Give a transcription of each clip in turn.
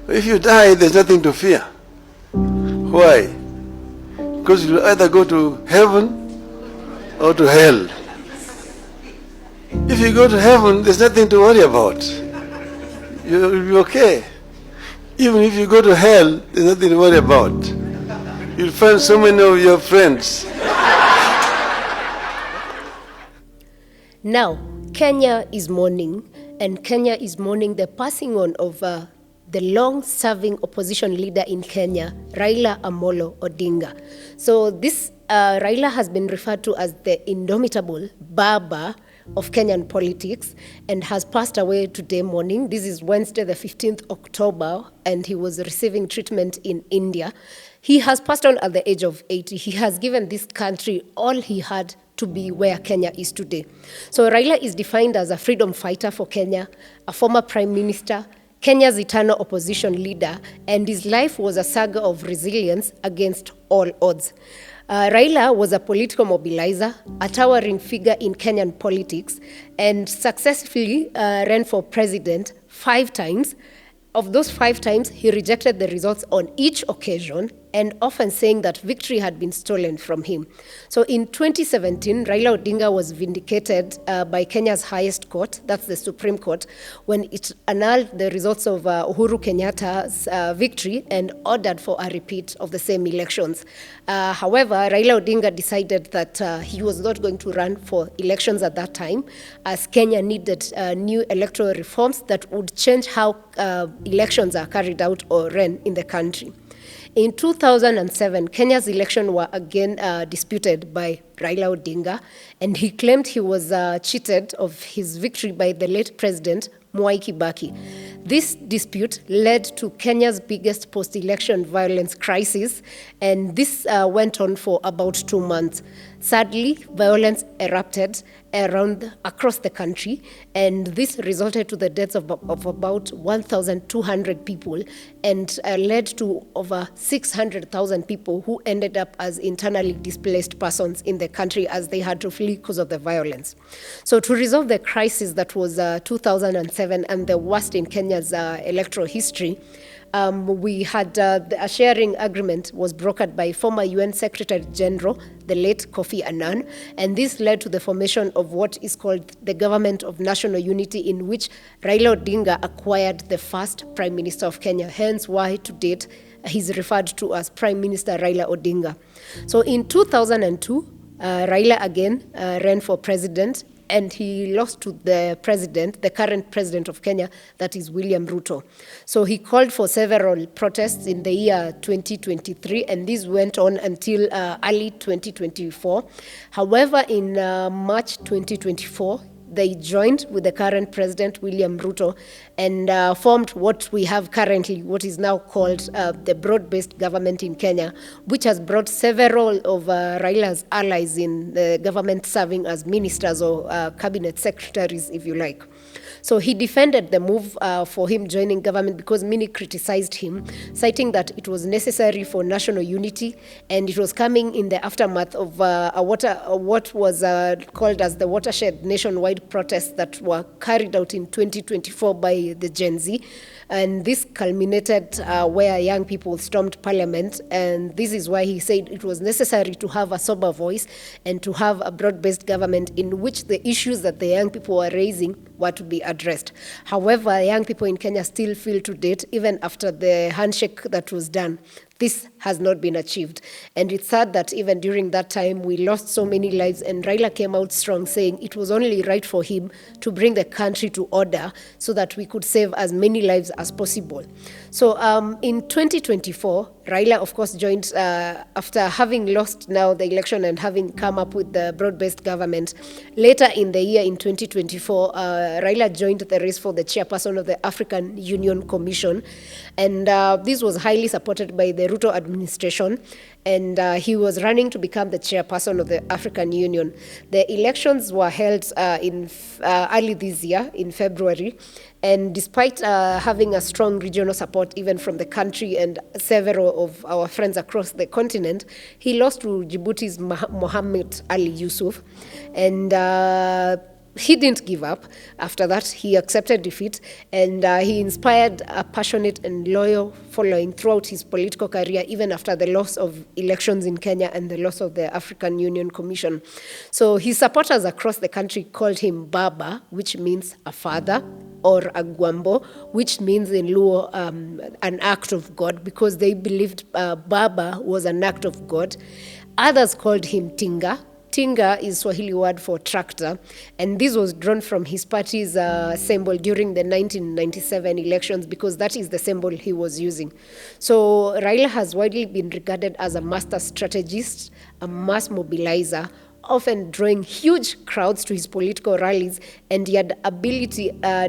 If you die, there's nothing to fear. Why? Because you'll either go to heaven or to hell. If you go to heaven, there's nothing to worry about. You'll be okay. Even if you go to hell, there's nothing to worry about. You'll find so many of your friends. Now, Kenya is mourning, and Kenya is mourning the passing on of the long-serving opposition leader in Kenya, Raila Amolo Odinga. So this Raila has been referred to as the indomitable Baba of Kenyan politics and has passed away today morning. This is Wednesday, the 15th October, and he was receiving treatment in India. He has passed on at the age of 80. He has given this country all he had to be where Kenya is today. So Raila is defined as a freedom fighter for Kenya, a former prime minister, Kenya's eternal opposition leader, and his life was a saga of resilience against all odds. Raila was a political mobilizer, a towering figure in Kenyan politics, and successfully ran for president 5 times. Of those 5 times, he rejected the results on each occasion and often saying that victory had been stolen from him. So in 2017, Raila Odinga was vindicated by Kenya's highest court, that's the Supreme Court, when it annulled the results of Uhuru Kenyatta's victory and ordered for a repeat of the same elections. However, Raila Odinga decided that he was not going to run for elections at that time, as Kenya needed new electoral reforms that would change how elections are carried out or run in the country. In 2007, Kenya's elections were again disputed by Raila Odinga, and he claimed he was cheated of his victory by the late president, Mwai Kibaki. This dispute led to Kenya's biggest post-election violence crisis, and this went on for about 2 months. Sadly, violence erupted across the country, and this resulted to the deaths of about 1,200 people and led to over 600,000 people who ended up as internally displaced persons in the country as they had to flee because of the violence. So to resolve the crisis that was 2007 and the worst in Kenya's electoral history, we had a sharing agreement was brokered by former UN Secretary General, the late Kofi Annan, and this led to the formation of what is called the Government of National Unity, in which Raila Odinga acquired the first Prime Minister of Kenya, hence why to date he's referred to as Prime Minister Raila Odinga. So in 2002, Raila again ran for president, and he lost to the president, the current president of Kenya, that is William Ruto. So he called for several protests in the year 2023, and this went on until early 2024. However, in March 2024, they joined with the current president, William Ruto, and formed what we have currently, what is now called the broad-based government in Kenya, which has brought several of Raila's allies in the government serving as ministers or cabinet secretaries, if you like. So he defended the move for him joining government because many criticized him, citing that it was necessary for national unity, and it was coming in the aftermath of what was called as the watershed nationwide protests that were carried out in 2024 by the Gen Z. And this culminated where young people stormed parliament, and this is why he said it was necessary to have a sober voice and to have a broad-based government in which the issues that the young people were raising were to be addressed. However, young people in Kenya still feel to date, even after the handshake that was done, this has not been achieved. And it's sad that even during that time, we lost so many lives, and Raila came out strong saying it was only right for him to bring the country to order so that we could save as many lives as possible. So in 2024, Raila, of course, joined after having lost now the election and having come up with the broad-based government. Later in the year, in 2024, Raila joined the race for the chairperson of the African Union Commission, and this was highly supported by the Ruto administration, and he was running to become the chairperson of the African Union. The elections were held in early this year, in February, and despite having a strong regional support even from the country and several of our friends across the continent, he lost to Djibouti's Mohamed Ali Yusuf. And he didn't give up. After that, he accepted defeat, and he inspired a passionate and loyal following throughout his political career, even after the loss of elections in Kenya and the loss of the African Union Commission. So his supporters across the country called him Baba, which means a father, or Agwambo, which means in Luo an act of God, because they believed Baba was an act of God. Others called him Tinga. Tinga is Swahili word for tractor, and this was drawn from his party's symbol during the 1997 elections, because that is the symbol he was using. So Raila has widely been regarded as a master strategist, a mass mobilizer, often drawing huge crowds to his political rallies, and he had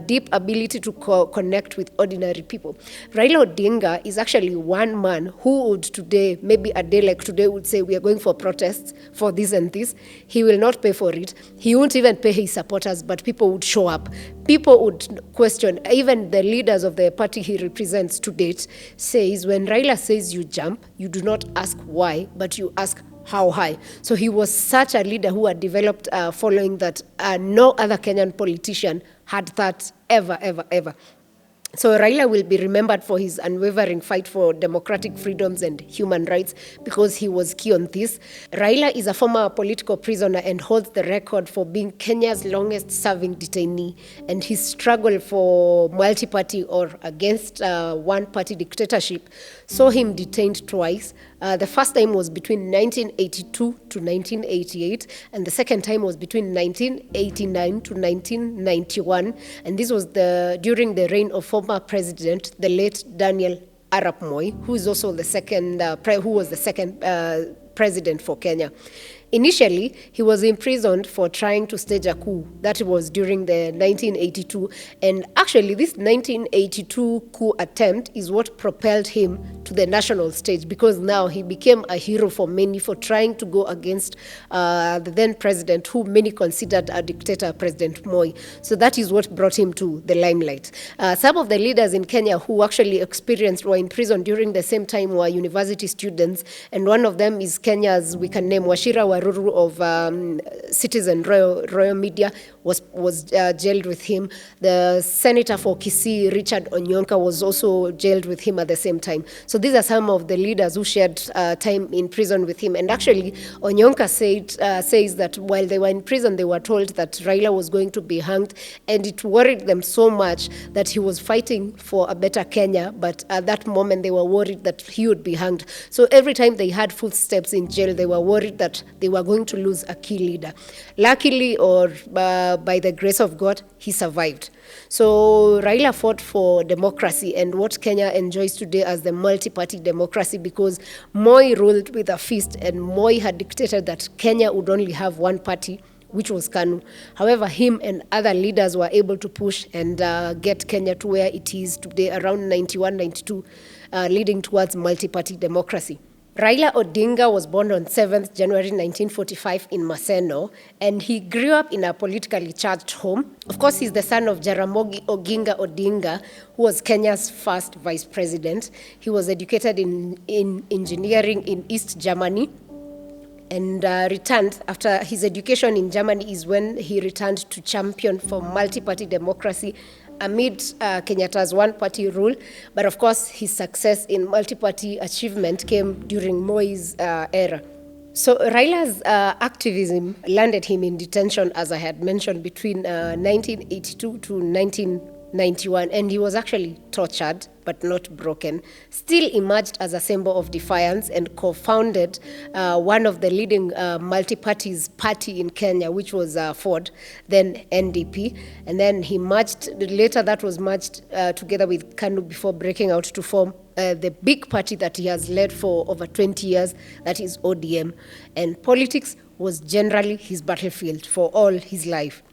deep ability to connect with ordinary people. Raila Odinga is actually one man who would today, maybe a day like today, would say, we are going for protests for this and this. He will not pay for it. He won't even pay his supporters, but people would show up. People would question. Even the leaders of the party he represents to date says, when Raila says you jump, you do not ask why, but you ask how high. So he was such a leader who had developed a following that no other Kenyan politician had that ever. So Raila will be remembered for his unwavering fight for democratic freedoms and human rights, because he was key on this. Raila is a former political prisoner and holds the record for being Kenya's longest-serving detainee, and his struggle for multi-party or against one-party dictatorship saw him detained twice. The first time was between 1982 to 1988, and the second time was between 1989 to 1991, and this was during the reign of former president, the late Daniel Arap Moi, who is also the second, who was the second president for Kenya. Initially, he was imprisoned for trying to stage a coup. That was during the 1982. And actually, this 1982 coup attempt is what propelled him to the national stage, because now he became a hero for many for trying to go against the then president, who many considered a dictator, President Moi. So that is what brought him to the limelight. Some of the leaders in Kenya who actually experienced were in prison during the same time were university students. And one of them is Kenya's, we can name Wachira Waruru of Citizen Royal Media, was jailed with him. The senator for Kisii, Richard Onyonka, was also jailed with him at the same time. So these are some of the leaders who shared time in prison with him. And actually, Onyonka says that while they were in prison, they were told that Raila was going to be hanged, and it worried them so much that he was fighting for a better Kenya, but at that moment they were worried that he would be hanged. So every time they had footsteps in jail, they were worried that they were going to lose a key leader. Luckily, or by the grace of God, he survived. So Raila fought for democracy and what Kenya enjoys today as the multi-party democracy, because Moi ruled with a fist, and Moi had dictated that Kenya would only have one party, which was KANU. However, him and other leaders were able to push and get Kenya to where it is today, around 91, 92, leading towards multi-party democracy. Raila Odinga was born on 7th January 1945 in Maseno, and he grew up in a politically charged home. Of course, he's the son of Jaramogi Oginga Odinga, who was Kenya's first vice president. He was educated in engineering in East Germany, and returned after his education in Germany is when he returned to champion for multi-party democracy amid Kenyatta's one-party rule. But of course, his success in multi-party achievement came during Moi's era. So Raila's activism landed him in detention, as I had mentioned, between 1982 to 1991, and he was actually tortured but not broken. Still emerged as a symbol of defiance and co-founded one of the leading multi-parties party in Kenya, which was Ford, then NDP. And then he merged, later that was merged together with KANU before breaking out to form the big party that he has led for over 20 years, that is ODM. And politics was generally his battlefield for all his life.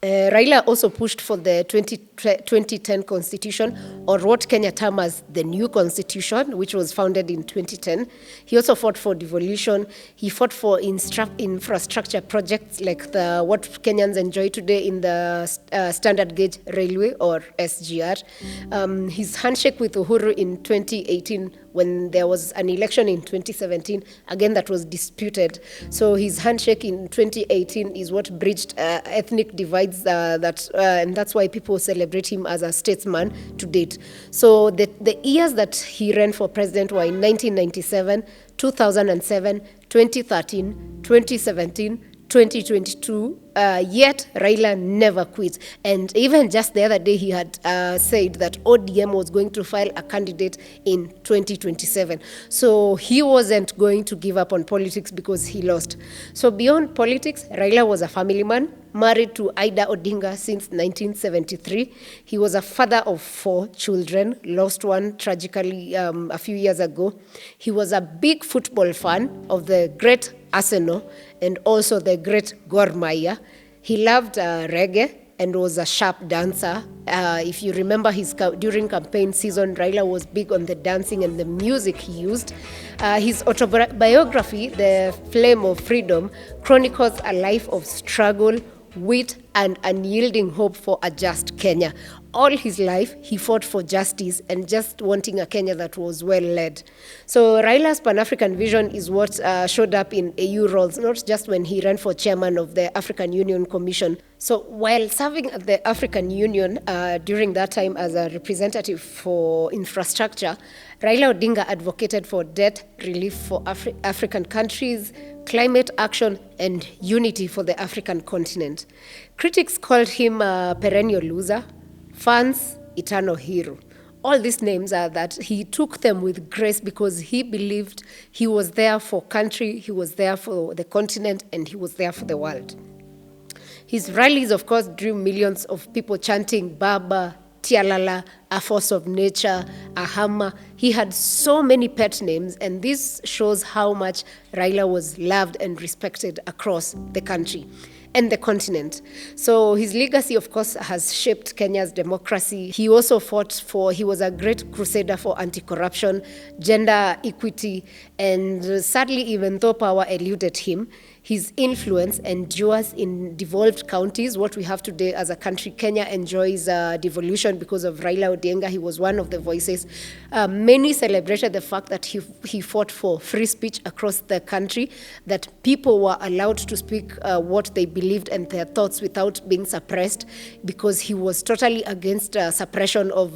Raila also pushed for the 2010 constitution, or what Kenya term as the new constitution, which was founded in 2010. He also fought for devolution. He fought for infrastructure projects like what Kenyans enjoy today in the standard gauge railway, or SGR. His handshake with Uhuru in 2018 when there was an election in 2017, again that was disputed. So his handshake in 2018 is what bridged ethnic divides, and that's why people celebrate him as a statesman to date. So the years that he ran for president were in 1997, 2007, 2013, 2017, 2022, yet Raila never quit. And even just the other day, he had said that ODM was going to file a candidate in 2027. So he wasn't going to give up on politics because he lost. So beyond politics, Raila was a family man, married to Ida Odinga since 1973. He was a father of 4 children, lost one tragically a few years ago. He was a big football fan of the great Arsenal and also the great Gor Mahia. He loved reggae and was a sharp dancer. If you remember during campaign season, Raila was big on the dancing and the music he used. His autobiography, The Flame of Freedom, chronicles a life of struggle, wit, and unyielding hope for a just Kenya. All his life, he fought for justice and just wanting a Kenya that was well led. So Raila's Pan-African vision is what showed up in AU roles, not just when he ran for chairman of the African Union Commission. So while serving at the African Union during that time as a representative for infrastructure, Raila Odinga advocated for debt relief for African countries, climate action, and unity for the African continent. Critics called him a perennial loser, fans, eternal hero. All these names are that he took them with grace because he believed he was there for country, he was there for the continent, and he was there for the world. His rallies, of course, drew millions of people chanting Baba, Tialala, a force of nature, a hammer. He had so many pet names, and this shows how much Raila was loved and respected across the country and the continent. So his legacy, of course, has shaped Kenya's democracy. He also he was a great crusader for anti-corruption, gender equity, and sadly, even though power eluded him, his influence endures in devolved counties. What we have today as a country, Kenya enjoys devolution because of Raila Odinga. He was one of the voices. Many celebrated the fact that he fought for free speech across the country, that people were allowed to speak what they believed and their thoughts without being suppressed, because he was totally against suppression of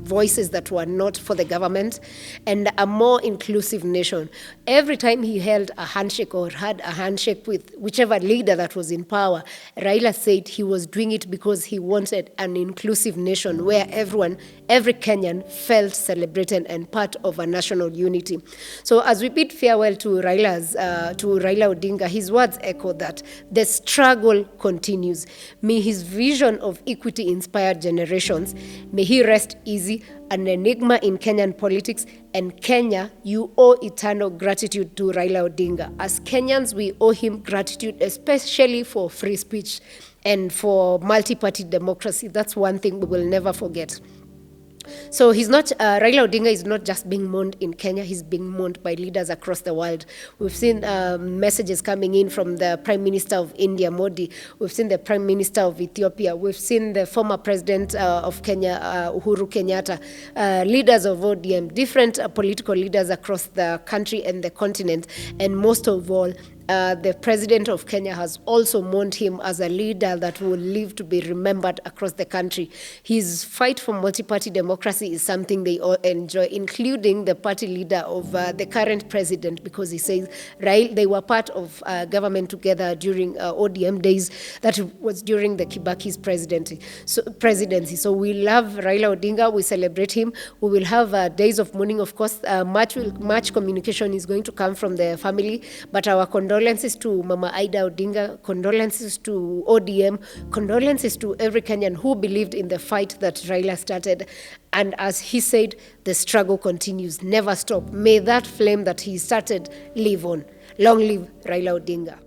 voices that were not for the government, and a more inclusive nation. Every time he held a handshake or had a handshake with whichever leader that was in power, Raila said he was doing it because he wanted an inclusive nation where every Kenyan felt celebrated and part of a national unity. So as we bid farewell to Raila Odinga, his words echo that the struggle continues. May his vision of equity inspire generations. May he rest easy, an enigma in Kenyan politics. And Kenya, you owe eternal gratitude to Raila Odinga. As Kenyans, we owe him gratitude, especially for free speech and for multi-party democracy. That's one thing we will never forget. So Raila Odinga is not just being mourned in Kenya, he's being mourned by leaders across the world. We've seen messages coming in from the Prime Minister of India, Modi. We've seen the Prime Minister of Ethiopia. We've seen the former President of Kenya, Uhuru Kenyatta, leaders of ODM, different political leaders across the country and the continent. And most of all, the President of Kenya has also mourned him as a leader that will live to be remembered across the country. His fight for multi-party democracy is something they all enjoy, including the party leader of the current president, because he says they were part of government together during ODM days. That was during the Kibaki's presidency. So we love Raila Odinga. We celebrate him. We will have days of mourning, of course. Much communication is going to come from the family, but our condolences to Mama Ida Odinga, condolences to ODM, condolences to every Kenyan who believed in the fight that Raila started. And as he said, the struggle continues, never stop. May that flame that he started live on. Long live Raila Odinga.